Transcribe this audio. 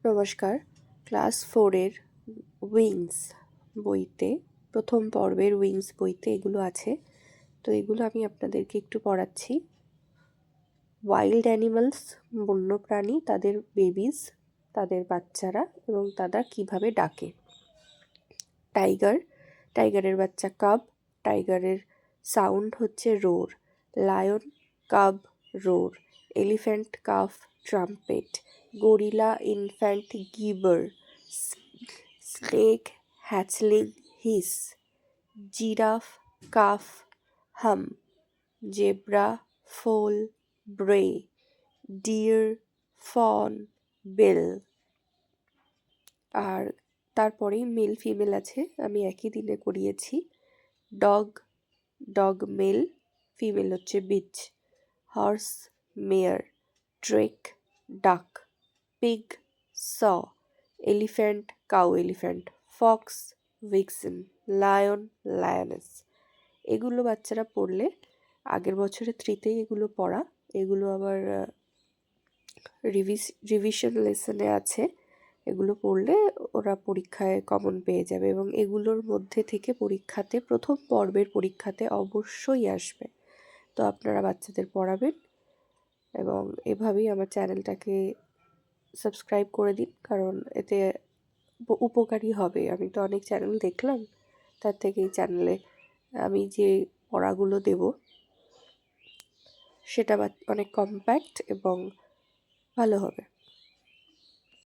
নমস্কার। Class 4-এর wings বইতে প্রথম পর্বের উইংস বইতে এগুলো আছে। তো এগুলো আমি আপনাদেরকে একটু পড়াচ্ছি। ওয়াইল্ড অ্যানিমালস, বন্যপ্রাণী, তাদের বেবিজ, তাদের বাচ্চারা এবং তারা কিভাবে ডাকে। টাইগার, টাইগারের বাচ্চা কাব, টাইগারের সাউন্ড হচ্ছে roar. Lion, cub, roar. Elephant, calf, trumpet. Gorilla, infant, gibber. Snake, hatchling, hiss. Giraffe, calf, hum. Zebra, foal, bray. Deer, fawn, bell. আর তারপরেই মেল ফিমেল আছে, আমি একই দিনে করিয়েছি। ডগ, ডগ মেল, ফিমেল হচ্ছে bitch. Horse, mare. Drake, duck. Pig, sow. Elephant, cow elephant. Fox, vixen. Lion, lioness. এগুলো বাচ্চারা পড়লে, আগের বছরে 3তেই এগুলো পড়া, এগুলো আবার রিভিশন লেসনে আছে। এগুলো পড়লে ওরা পরীক্ষায় কমন পেয়ে যাবে এবং এগুলোর মধ্যে থেকে পরীক্ষাতে প্রথম পর্বের পরীক্ষাতে অবশ্যই আসবে। তো আপনারা বাচ্চাদের পড়াবেন এবং এভাবেই আমার চ্যানেলটাকে সাবস্ক্রাইব করে দিন, কারণ এতে উপকারী হবে। আমি তো অনেক চ্যানেল দেখলাম, তার থেকে এই চ্যানেলে আমি যে পড়াগুলো দেব সেটা অনেক কম্প্যাক্ট এবং ভালো হবে।